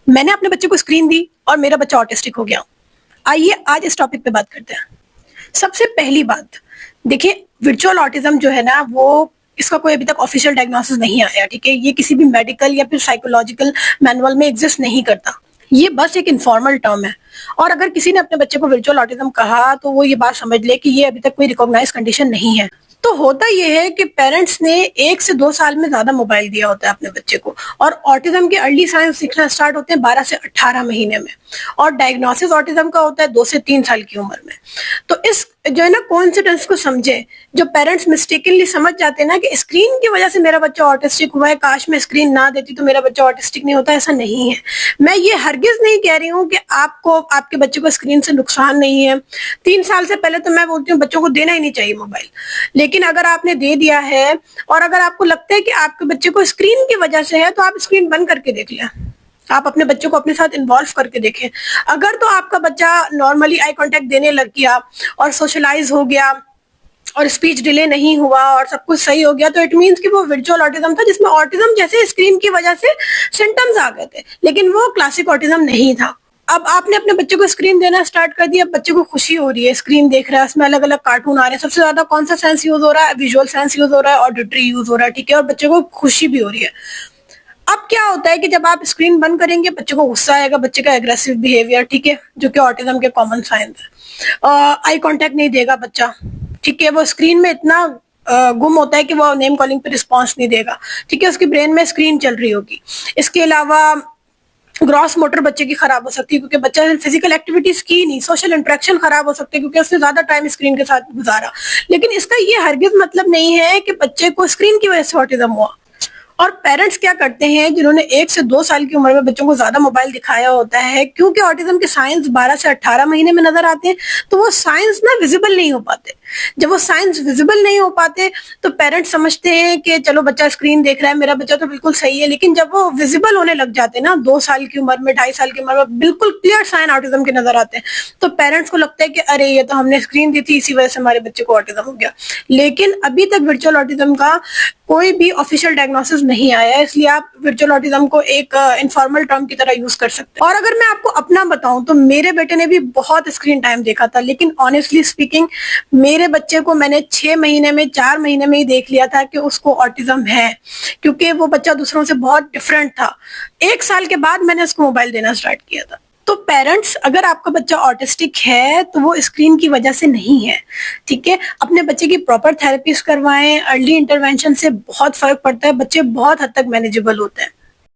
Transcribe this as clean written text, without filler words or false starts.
मैंने अपने बच्चे को स्क्रीन दी और मेरा बच्चा ऑटिस्टिक हो गया। आइए आज इस टॉपिक पे बात करते हैं। सबसे पहली बात, देखिए वर्चुअल ऑटिज्म जो है ना, वो इसका कोई अभी तक ऑफिशियल डायग्नोसिस नहीं आया, ठीक है। ये किसी भी मेडिकल या फिर साइकोलॉजिकल मैनुअल में एग्जिस्ट नहीं करता। ये बस एक इनफॉर्मल टर्म है। और अगर किसी ने अपने बच्चे को वर्चुअल ऑटिज्म कहा तो वो ये बात समझ ले कि ये अभी तक कोई रिकॉग्नाइज कंडीशन नहीं है। तो होता ये है कि पेरेंट्स ने 1 से 2 साल में ज्यादा मोबाइल दिया होता है अपने बच्चे को, और ऑटिज्म के अर्ली साइंस दिखना स्टार्ट होते हैं 12 से 18 महीने में, और डायग्नोसिस ऑटिज्म का होता है 2 से 3 साल की उम्र में। तो इस जो है ना कोइंसिडेंस को समझे, जो पेरेंट्स मिस्टेकनली समझ जाते हैं ना कि स्क्रीन की वजह से मेरा बच्चा ऑटिस्टिक हुआ है, काश मैं स्क्रीन ना देती तो मेरा बच्चा ऑटिस्टिक नहीं होता, ऐसा नहीं है। मैं ये हरगिज नहीं कह रही हूँ कि आपको आपके बच्चे को स्क्रीन से नुकसान नहीं है। 3 साल से पहले तो मैं बोलती हूँ बच्चों को देना ही नहीं चाहिए मोबाइल। लेकिन अगर आपने दे दिया है और अगर आपको लगता है कि आपके बच्चे को स्क्रीन की वजह से है, तो आप स्क्रीन बंद करके देख लें। आप अपने बच्चों को अपने साथ इन्वॉल्व करके देखें। अगर तो आपका बच्चा नॉर्मली आई कांटेक्ट देने लग गया और सोशलाइज हो गया और स्पीच डिले नहीं हुआ और सब कुछ सही हो गया, तो इट मींस कि वो वर्चुअल ऑटिज्म था, जिसमें ऑटिज्म जैसे स्क्रीन की वजह से सिम्टम्स आ गए थे, लेकिन वो क्लासिक ऑटिज्म नहीं था। अब आपने अपने बच्चे को स्क्रीन देना स्टार्ट कर दिया, बच्चे को खुशी हो रही है, स्क्रीन देख रहा है, उसमें अलग अलग कार्टून आ रहे हैं। सबसे ज्यादा कौन सा सेंस यूज हो रहा है? विजुअल सेंस यूज हो रहा है, ऑडिटरी यूज हो रहा है, ठीक है। और बच्चे को खुशी भी हो रही है। अब क्या होता है कि जब आप स्क्रीन बंद करेंगे, बच्चे को गुस्सा आएगा, बच्चे का एग्रेसिव बिहेवियर, ठीक है, जो कि ऑटिज्म के कॉमन साइंस है। आई कांटेक्ट नहीं देगा बच्चा, ठीक है। वो स्क्रीन में इतना गुम होता है कि वो नेम कॉलिंग पे रिस्पॉन्स नहीं देगा, ठीक है। उसकी ब्रेन में स्क्रीन चल रही होगी। इसके अलावा ग्रॉस मोटर बच्चे की खराब हो सकती है, क्योंकि बच्चा फिजिकल एक्टिविटीज की नहीं, सोशल इंटरेक्शन खराब हो सकते हैं क्योंकि उसने ज्यादा टाइम स्क्रीन के साथ गुजारा। लेकिन इसका ये हरगिज मतलब नहीं है कि बच्चे को स्क्रीन की वजह से ऑटिज्म हुआ। और पेरेंट्स क्या करते हैं, जिन्होंने 1 से 2 साल की उम्र में बच्चों को ज्यादा मोबाइल दिखाया होता है, क्योंकि ऑटिज्म के साइंस 12 से 18 महीने में नजर आते हैं, तो वो साइंस ना विजिबल नहीं हो पाते। जब वो साइंस विजिबल नहीं हो पाते तो पेरेंट्स समझते हैं कि चलो बच्चा स्क्रीन देख रहा है, मेरा बच्चा तो बिल्कुल सही है। लेकिन जब वो विजिबल होने लग जाते हैं ना, 2 साल की उम्र में, 2.5 साल की उम्र में बिल्कुल क्लियर साइन ऑटिज्म के नजर आते हैं, तो पेरेंट्स को लगता है कि अरे ये तो हमने स्क्रीन दी थी, इसी वजह से हमारे बच्चे को ऑटिज्म हो गया। लेकिन अभी तक वर्चुअल ऑटिज्म का कोई भी ऑफिशियल डायग्नोसिस नहीं आया है, इसलिए आप वर्चुअल ऑटिज्म को एक इनफॉर्मल टर्म की तरह यूज कर सकते हैं। और अगर मैं आपको अपना बताऊं तो मेरे बेटे ने भी बहुत स्क्रीन टाइम देखा था, लेकिन ऑनेस्टली स्पीकिंग मेरे बच्चे को मैंने 6 महीने में, 4 महीने में ही देख लिया था कि उसको ऑटिज्म है, क्योंकि वो बच्चा दूसरों से बहुत डिफरेंट था। 1 साल के बाद मैंने उसको मोबाइल देना स्टार्ट किया था। तो पेरेंट्स, अगर आपका बच्चा ऑटिस्टिक है तो वो स्क्रीन की वजह से नहीं है, ठीक है। अपने बच्चे की प्रॉपर थेरेपीज करवाएं, अर्ली इंटरवेंशन से बहुत फर्क पड़ता है, बच्चे बहुत हद तक मैनेजेबल होते हैं।